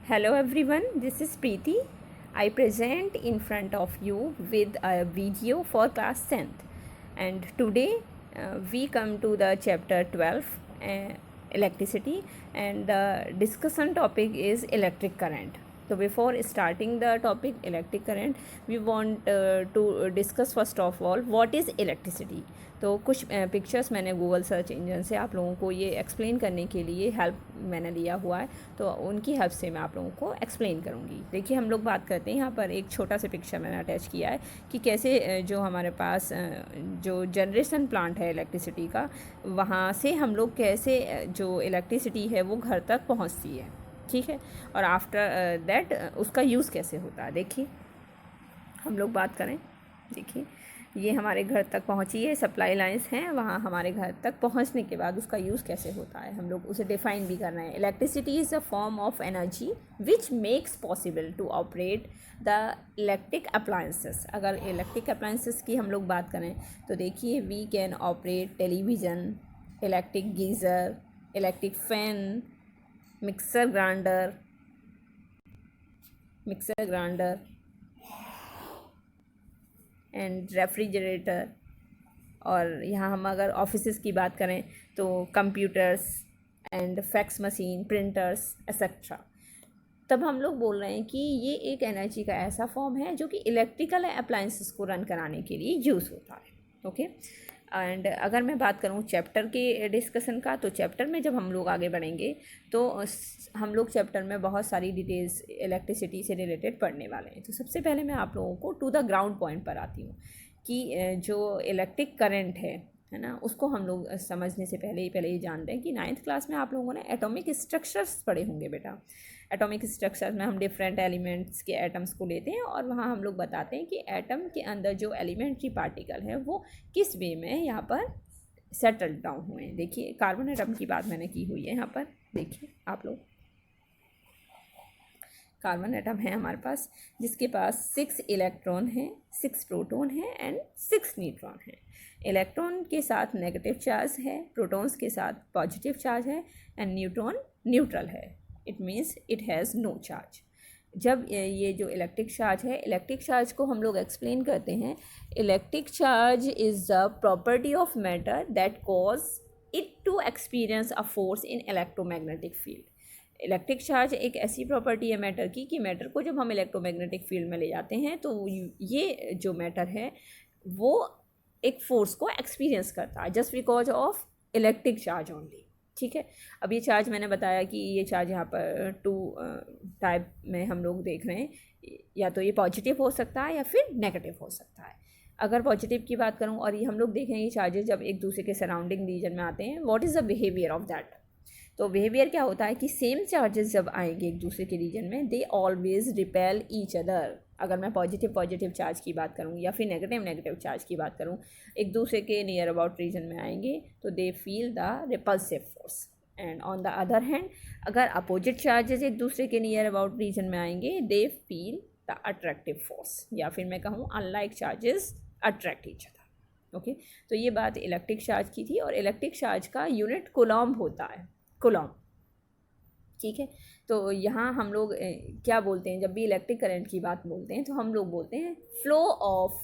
Hello everyone, this is Preeti. I present in front of you with a video for class 10th, and today we come to the chapter 12, electricity, and the discussion topic is electric current. So before starting the topic electric current, we want to discuss first of all what is electricity. तो कुछ pictures मैंने Google search engine से आप लोगों को ये explain करने के लिए हेल्प मैंने लिया हुआ है, तो उनकी हेल्प से मैं आप लोगों को एक्सप्लेन करूँगी। देखिए, हम लोग बात करते हैं, यहाँ पर एक छोटा सा पिक्चर मैंने अटैच किया है कि कैसे जो हमारे पास जो जनरेशन प्लांट है इलेक्ट्रिसिटी का, वहाँ से हम लोग कैसे जो इलेक्ट्रिसिटी है वो घर तक पहुँचती है, ठीक है। और आफ्टर दैट उसका यूज़ कैसे होता है। देखिए, हम लोग बात करें, देखिए ये हमारे घर तक पहुंची है, सप्लाई लाइंस हैं, वहाँ हमारे घर तक पहुंचने के बाद उसका यूज़ कैसे होता है हम लोग उसे डिफ़ाइन भी कर रहे हैं। Electricity is a form of energy which makes possible to operate the electric appliances. अगर इलेक्ट्रिक अप्लायंसेस की हम लोग बात करें तो देखिए, we can operate television, electric geyser, electric fan, mixer grinder and refrigerator. और यहाँ हम अगर ऑफिसेस की बात करें तो computers and fax machine, printers etcetera. तब हम लोग बोल रहे हैं कि ये एक एनर्जी का ऐसा फॉर्म है जो कि इलेक्ट्रिकल अप्लायंसेस को रन कराने के लिए यूज़ होता है, ओके। एंड अगर मैं बात करूँ चैप्टर के डिस्कशन का, तो चैप्टर में जब हम लोग आगे बढ़ेंगे तो हम लोग चैप्टर में बहुत सारी डिटेल्स इलेक्ट्रिसिटी से रिलेटेड पढ़ने वाले हैं। तो सबसे पहले मैं आप लोगों को टू द ग्राउंड पॉइंट पर आती हूँ कि जो इलेक्ट्रिक करंट है ना, उसको हम लोग समझने से पहले ये जानते हैं कि 9th क्लास में आप लोगों ने एटॉमिक स्ट्रक्चर्स पढ़े होंगे बेटा। एटॉमिक स्ट्रक्चर में हम डिफरेंट एलिमेंट्स के एटम्स को लेते हैं और वहाँ हम लोग बताते हैं कि एटम के अंदर जो एलिमेंट्री पार्टिकल है वो किस वे में यहाँ पर सेटल डाउन हुए हैं। देखिए, कार्बन एटम की बात मैंने की हुई है यहाँ पर। देखिए आप लोग, कार्बन एटम है हमारे पास, जिसके पास 6 इलेक्ट्रॉन हैं, 6 प्रोटॉन हैं एंड 6 न्यूट्रॉन हैं। इलेक्ट्रॉन के साथ नेगेटिव चार्ज है, प्रोटॉन्स के साथ पॉजिटिव चार्ज है एंड न्यूट्रॉन न्यूट्रल है। It means it has no charge. जब ये जो इलेक्ट्रिक चार्ज है, इलेक्ट्रिक चार्ज को हम लोग एक्सप्लेन करते हैं, electric charge is the property of matter that cause it to experience a force in electromagnetic field. Electric charge एक ऐसी प्रॉपर्टी है मैटर की कि मैटर को जब हम इलेक्ट्रोमैग्नेटिक फील्ड में ले जाते हैं तो ये जो मैटर है वो एक फोर्स को एक्सपीरियंस करता है just because of electric charge only, ठीक है। अब ये चार्ज मैंने बताया कि ये चार्ज यहाँ पर 2 टाइप में हम लोग देख रहे हैं, या तो ये पॉजिटिव हो सकता है या फिर नेगेटिव हो सकता है। अगर पॉजिटिव की बात करूँ और ये हम लोग देखें ये चार्जेस जब एक दूसरे के सराउंडिंग रीजन में आते हैं, what is the behaviour of that. तो बिहेवियर क्या होता है कि सेम चार्जेस जब आएंगे एक दूसरे के रीजन में, they always repel each other. अगर मैं पॉजिटिव चार्ज की बात करूँ या फिर नेगेटिव चार्ज की बात करूँ, एक दूसरे के नियर अबाउट रीजन में आएंगे तो they feel the repulsive force. And on the other hand, अगर अपोजिट चार्जेस एक दूसरे के नियर अबाउट रीजन में आएंगे, they feel the attractive force, या फिर मैं कहूँ unlike charges attract each other, okay. तो ये बात इलेक्ट्रिक चार्ज की थी। और इलेक्ट्रिक चार्ज का यूनिट कूलॉम्ब होता है, कूलॉम्ब, ठीक है। तो यहाँ हम लोग क्या बोलते हैं, जब भी इलेक्ट्रिक करंट की बात बोलते हैं तो हम लोग बोलते हैं flow of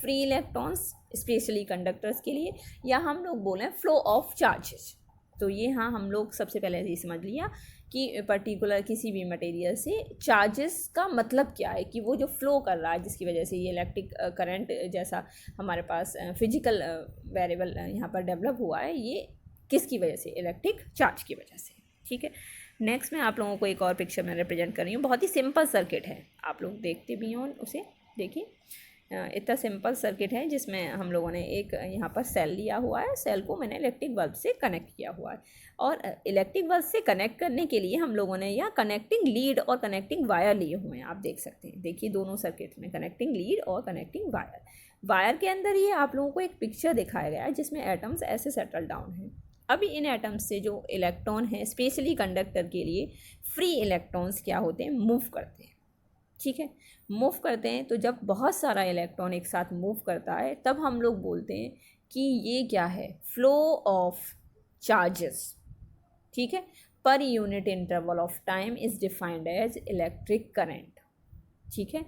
free electrons, specially conductors के लिए, या हम लोग बोलें फ्लो ऑफ चार्जेस। तो ये हाँ, हम लोग सबसे पहले ये समझ लिया कि पर्टिकुलर किसी भी मटेरियल से चार्जेस का मतलब क्या है, कि वो जो फ्लो कर रहा है जिसकी वजह से ये इलेक्ट्रिक करंट जैसा हमारे पास फिजिकल वेरिएबल यहाँ पर डेवलप हुआ है, ये किसकी वजह से, इलेक्ट्रिक चार्ज की वजह से, ठीक है। नेक्स्ट मैं आप लोगों को एक और पिक्चर में रिप्रेजेंट कर रही हूँ। बहुत ही सिंपल सर्किट है, आप लोग देखते भी हों उसे। देखिए, इतना सिंपल सर्किट है जिसमें हम लोगों ने एक यहाँ पर सेल लिया हुआ है, सेल को मैंने इलेक्ट्रिक बल्ब से कनेक्ट किया हुआ है। और इलेक्ट्रिक बल्ब से कनेक्ट करने के लिए हम लोगों ने यहाँ कनेक्टिंग लीड और कनेक्टिंग वायर लिए हुए हैं, आप देख सकते हैं। देखिए, दोनों सर्किट में कनेक्टिंग लीड और कनेक्टिंग वायर के अंदर ये आप लोगों को एक पिक्चर दिखाया गया है जिसमें एटम्स ऐसे सेटल डाउन हैं। अभी इन एटम्स से जो इलेक्ट्रॉन है, स्पेशली कंडक्टर के लिए फ्री इलेक्ट्रॉन्स क्या होते हैं, मूव करते हैं, ठीक है। मूव करते हैं, तो जब बहुत सारा इलेक्ट्रॉन एक साथ मूव करता है तब हम लोग बोलते हैं कि ये क्या है, फ्लो ऑफ चार्जेस, ठीक है। Per unit interval of time is defined as electric current. ठीक है,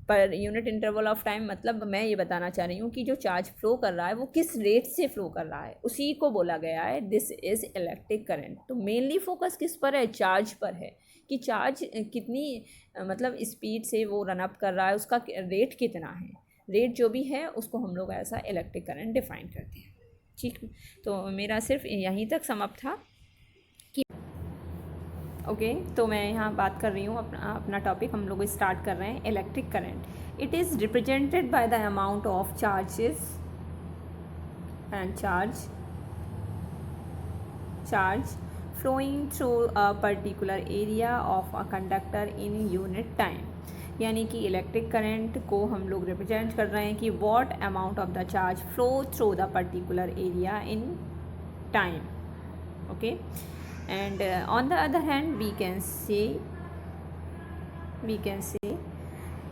per unit interval of time मतलब मैं ये बताना चाह रही हूँ कि जो चार्ज फ्लो कर रहा है वो किस रेट से फ्लो कर रहा है, उसी को बोला गया है दिस इज़ इलेक्ट्रिक करंट। तो मेनली फोकस किस पर है, चार्ज पर है, कि चार्ज कितनी मतलब स्पीड से वो रन अप कर रहा है, उसका रेट कितना है, रेट जो भी है उसको हम लोग ऐसा इलेक्ट्रिक करंट डिफाइन करते हैं। ठीक, तो मेरा सिर्फ यहीं तक समाप्त था कि ओके तो मैं यहाँ बात कर रही हूँ अपना टॉपिक हम लोग स्टार्ट कर रहे हैं electric current. It is represented by the amount of charges and charge flowing through a particular area of a conductor in unit time. यानी कि इलेक्ट्रिक करंट को हम लोग रिप्रेजेंट कर रहे हैं कि what amount of the charge flow through the particular area in time. Okay, and on the other hand we can say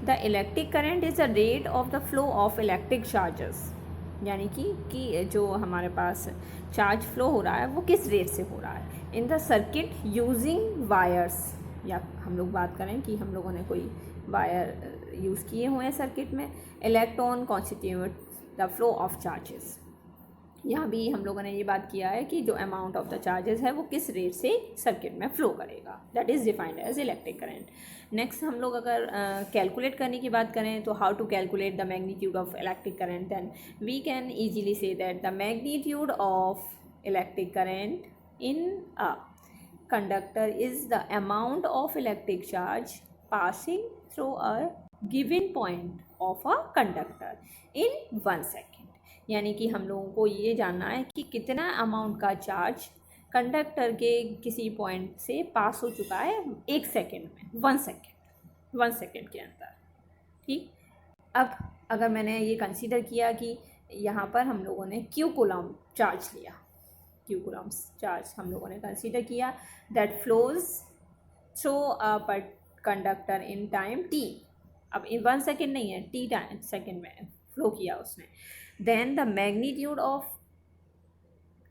the electric current is the rate of the flow of electric charges। यानी कि जो हमारे पास charge flow हो रहा है वो किस rate से हो रहा है in the circuit using wires, या हम लोग बात करें कि हम लोगों ने कोई वायर यूज़ किए हुए हैं सर्किट में, electron constitute the flow of charges. यहाँ भी हम लोगों ने ये बात किया है कि जो अमाउंट ऑफ द चार्जेस है वो किस रेट से सर्किट में फ्लो करेगा, that is defined as electric current. Next हम लोग अगर कैलकुलेट करने की बात करें तो how to calculate the magnitude of electric current, then we can easily say that the magnitude of electric current in a conductor is the amount of electric charge passing through a given point of a conductor in 1 second. यानी कि हम लोगों को ये जानना है कि कितना अमाउंट का चार्ज कंडक्टर के किसी पॉइंट से पास हो चुका है 1 सेकेंड में, 1 सेकेंड के अंदर। ठीक, अब अगर मैंने ये कंसीडर किया कि यहाँ पर हम लोगों ने क्यू कूलम चार्ज लिया, क्यू कूलम चार्ज हम लोगों ने कंसीडर किया that flows through a conductor in time T. अब 1 सेकेंड नहीं है, टी टाइम सेकेंड में फ्लो किया उसने। Then the magnitude of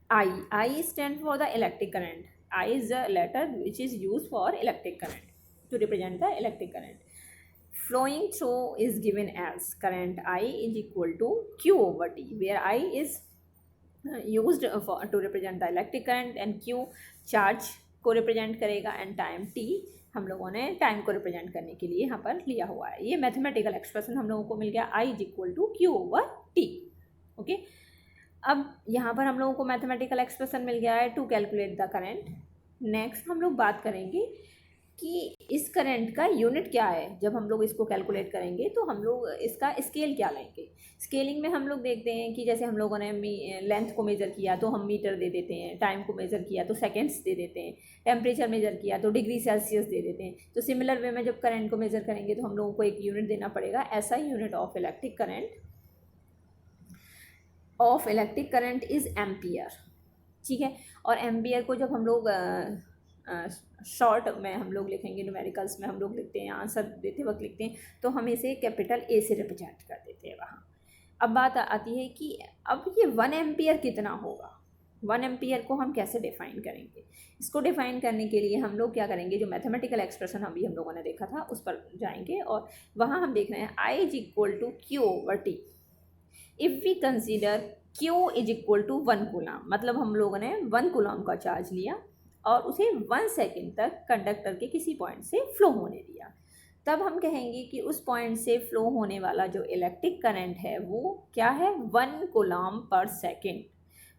I stand for the electric current. I is the letter which is used for electric current to represent the electric current. Flowing through is given as current I is equal to Q over T, where I is used to represent the electric current and Q charge को represent करेगा and time T हम लोगों ने time को represent करने के लिए यहाँ पर लिया हुआ है। ये मैथमेटिकल एक्सप्रेशन हम लोगों को मिल गया I is equal to q over t. Okay, अब यहाँ पर हम लोगों को मैथमेटिकल एक्सप्रेशन मिल गया है to calculate the current. Next हम लोग बात करेंगे कि इस करंट का यूनिट क्या है। जब हम लोग इसको कैलकुलेट करेंगे तो हम लोग इसका स्केल क्या लेंगे। स्केलिंग में हम लोग देखते हैं कि जैसे हम लोगों ने लेंथ को मेज़र किया तो हम मीटर दे देते हैं, टाइम को मेज़र किया तो सेकेंड्स दे देते हैं, टेम्परेचर मेज़र किया तो डिग्री सेल्सियस दे देते हैं। तो सिमिलर वे में जब करंट को मेज़र करेंगे तो हम लोगों को एक यूनिट देना पड़ेगा। ऐसा unit of electric current is ampere. ठीक है, और एम्पियर को जब हम लोग शॉर्ट में हम लोग लिखेंगे, न्यूमेरिकल्स में हम लोग लिखते हैं, आंसर देते वक्त लिखते हैं तो हम इसे कैपिटल ए से रिप्रेजेंट कर देते हैं वहाँ। अब बात आती है कि अब ये 1 एम्पियर कितना होगा, 1 एम्पियर को हम कैसे डिफ़ाइन करेंगे। इसको डिफ़ाइन करने के लिए हम लोग क्या करेंगे, जो मैथमेटिकल एक्सप्रेशन अभी हम लोगों ने देखा था उस पर जाएंगे और वहाँ हम देख रहे हैं I is equal to q over t. If we consider q is equal to 1 coulomb, मतलब हम लोगों ने 1 कूलम का चार्ज लिया और उसे 1 सेकेंड तक कंडक्टर के किसी पॉइंट से फ्लो होने दिया, तब हम कहेंगे कि उस पॉइंट से फ्लो होने वाला जो इलेक्ट्रिक करंट है वो क्या है, 1 coulomb per second.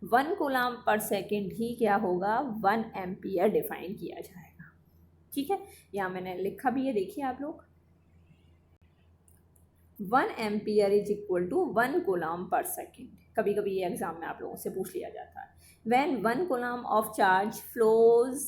1 coulomb per second ही क्या होगा, 1 एम्पियर डिफाइन किया जाएगा। ठीक है, यहाँ मैंने लिखा भी है, देखिए आप लोग, 1 ampere is equal to 1 coulomb per second. कभी कभी ये एग्जाम में आप लोगों से पूछ लिया जाता है। When 1 coulomb of charge flows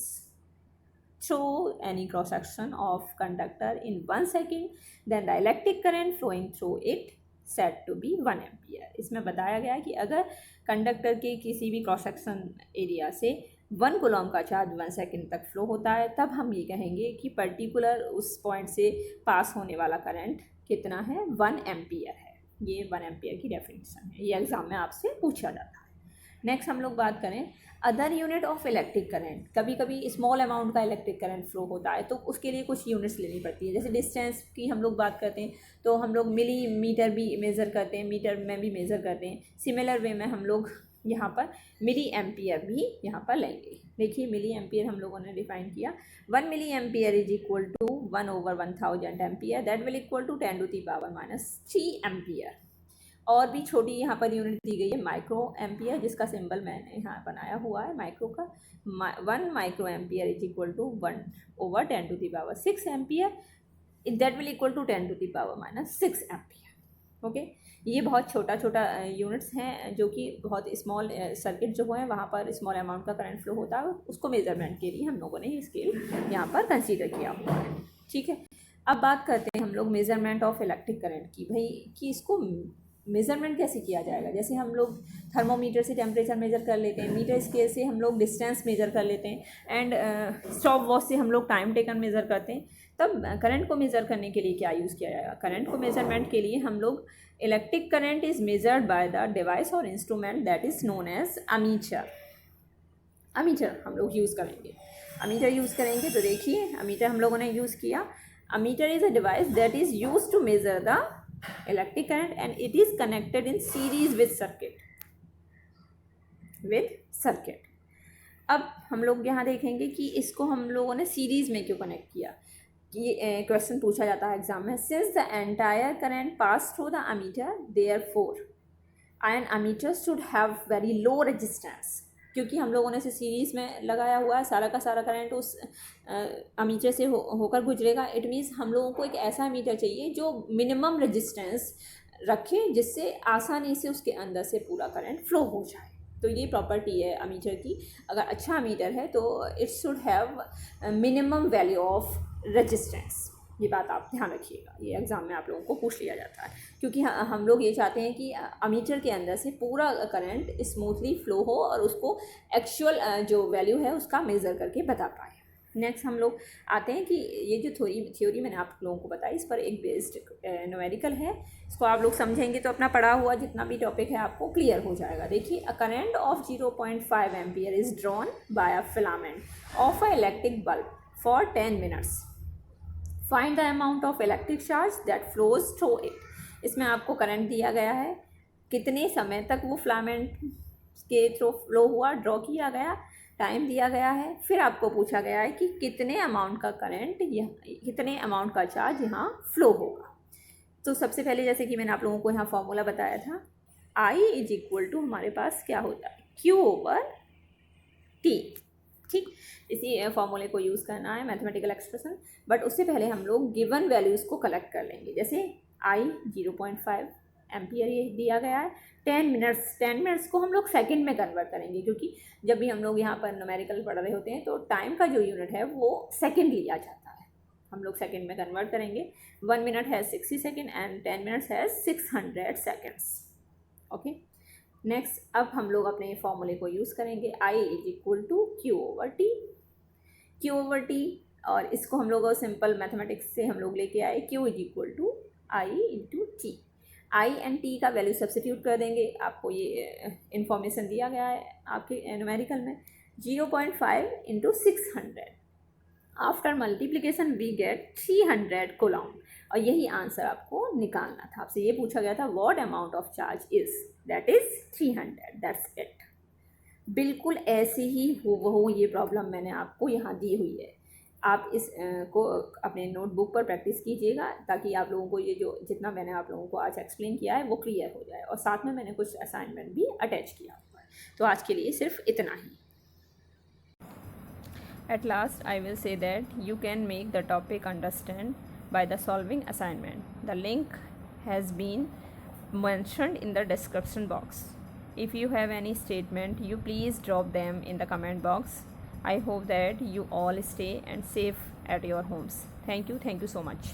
through any cross section of conductor in 1 second, then the electric current flowing through it said to be 1 ampere। इसमें बताया गया कि अगर कंडक्टर के किसी भी क्रॉस सेक्शन एरिया से 1 कूलम का चार्ज 1 सेकेंड तक फ्लो होता है, तब हम ये कहेंगे कि पर्टिकुलर उस पॉइंट से पास होने वाला करंट कितना है, 1 एम्पियर है। ये 1 एम्पियर की डेफिनेशन है, ये एग्जाम में आपसे पूछा जाता है। नेक्स्ट हम लोग बात करें other unit of electric current. कभी कभी स्मॉल अमाउंट का इलेक्ट्रिक करंट फ्लो होता है तो उसके लिए कुछ यूनिट्स लेनी पड़ती है। जैसे डिस्टेंस की हम लोग बात करते हैं तो हम लोग मिलीमीटर भी मेज़र करते हैं, मीटर में भी मेज़र करते हैं। सिमिलर वे में हम लोग यहाँ पर मिली एम्पियर भी यहाँ पर लेंगे। देखिए मिली एम्पियर हम लोगों ने डिफाइन किया, 1 milli ampere is equal to 1/1000 ampere, that will equal to 10⁻³ ampere. और भी छोटी यहाँ पर यूनिट दी गई है माइक्रो एम्पियर, जिसका सिंबल मैंने यहाँ बनाया हुआ है माइक्रो का। 1 micro ampere is equal to 1/10⁶ ampere, that will equal to 10⁻⁶ ampere. Okay, ये बहुत छोटा छोटा यूनिट्स हैं जो कि बहुत स्मॉल सर्किट जो है वहाँ पर स्मॉल अमाउंट का करंट फ्लो होता है, उसको मेजरमेंट के लिए हम लोगों ने ये स्केल यहाँ पर कंसीडर किया हुआ है। ठीक है, अब बात करते हैं हम लोग मेजरमेंट ऑफ इलेक्ट्रिक करंट की। भाई कि इसको मेज़रमेंट कैसे किया जाएगा। जैसे हम लोग थर्मोमीटर से टेम्परेचर मेज़र कर लेते हैं, मीटर स्केल से हम लोग डिस्टेंस मेज़र कर लेते हैं, एंड स्टॉप वॉच से हम लोग टाइम टेकन मेज़र करते हैं। तब करंट को मेज़र करने के लिए क्या यूज़ किया जाएगा। करंट को मेज़रमेंट के लिए हम लोग electric current is measured by the device और instrument that is known as ammeter. Ammeter हम लोग यूज़ करेंगे, अमीटर यूज़ करेंगे। तो देखिए अमीटर हम लोगों ने यूज़ किया। Ammeter is a device that is use to measure the electric current and it is connected in series with circuit। अब हम लोग यहाँ देखेंगे कि इसको हम लोगों ने सीरीज़ में क्यों कनेक्ट किया। ये क्वेश्चन पूछा जाता है एग्जाम में। Since the entire current pass through the ammeter therefore an ammeter should have very low resistance. क्योंकि हम लोगों ने इसे सीरीज़ में लगाया हुआ है, सारा का सारा करंट उस अमीटर से होकर गुजरेगा। इट मीन्स हम लोगों को एक ऐसा अमीटर चाहिए जो मिनिमम रेजिस्टेंस रखे, जिससे आसानी से उसके अंदर से पूरा करंट फ्लो हो जाए। तो ये प्रॉपर्टी है अमीटर की। अगर अच्छा अमीटर है तो it should have minimum value of resistance. ये बात आप ध्यान रखिएगा, ये एग्ज़ाम में आप लोगों को पूछ लिया जाता है। क्योंकि हम लोग ये चाहते हैं कि अमीटर के अंदर से पूरा करंट स्मूथली फ्लो हो और उसको एक्चुअल जो वैल्यू है उसका मेज़र करके बता पाए। नेक्स्ट हम लोग आते हैं कि ये जो थ्योरी मैंने आप लोगों को बताई, इस पर एक बेस्ड न्यूमेरिकल है। इसको आप लोग समझेंगे तो अपना पढ़ा हुआ जितना भी टॉपिक है आपको क्लियर हो जाएगा। देखिए, a current of 0.5 ampere is drawn by a filament of a electric bulb for 10 minutes. Find the amount of electric charge that flows through it. इसमें आपको करंट दिया गया है, कितने समय तक वो फिलामेंट के थ्रू फ्लो हुआ, ड्रॉ किया गया, टाइम दिया गया है। फिर आपको पूछा गया है कि कितने अमाउंट का करंट या कितने अमाउंट का चार्ज यहाँ फ्लो होगा। तो सबसे पहले जैसे कि मैंने आप लोगों को यहाँ फॉर्मूला बताया था, I इज इक्वल टू हमारे पास क्या होता है, Q/T। ठीक, इसी फॉर्मूले को यूज़ करना है, मैथमेटिकल एक्सप्रेशन। बट उससे पहले हम लोग गिवन वैल्यूज़ को कलेक्ट कर लेंगे। जैसे I 0.5 एम्पियर ये दिया गया है, 10 मिनट्स को हम लोग सेकंड में कन्वर्ट करेंगे, क्योंकि जब भी हम लोग यहाँ पर न्यूमेरिकल पढ़ रहे होते हैं तो टाइम का जो यूनिट है वो सेकंड लिया जाता है। हम लोग सेकंड में कन्वर्ट करेंगे। 1 मिनट है 60 सेकेंड एंड 10 मिनट्स है 600 सेकेंड्स। ओके, नेक्स्ट अब हम लोग अपने फॉर्मूले को यूज़ करेंगे, I is equal to Q/T। और इसको हम लोग सिंपल मैथमेटिक्स से हम लोग लेके आए, Q is equal to I into T। I and T का वैल्यू सब्स्टिट्यूट कर देंगे। आपको ये इन्फॉर्मेशन दिया गया है आपके न्यूमेरिकल में, 0.5 into 600। After multiplication we get 300 coulomb. और यही आंसर आपको निकालना था। आपसे ये पूछा गया था what amount of charge is, that is 300, that's it. बिल्कुल ऐसे ही हूबहू ये प्रॉब्लम मैंने आपको यहाँ दी हुई है। आप इस को अपने नोटबुक पर प्रैक्टिस कीजिएगा ताकि आप लोगों को ये जो जितना मैंने आप लोगों को आज एक्सप्लेन किया है वो क्लियर हो जाए। और साथ में मैंने कुछ असाइनमेंट भी अटैच किया हुआ है। तो आज के लिए सिर्फ इतना ही। At last, I will say that you can make the topic understand by the solving assignment. The link has been mentioned in the description box. If you have any statement, you please drop them in the comment box. I hope that you all stay and safe at your homes. Thank you so much.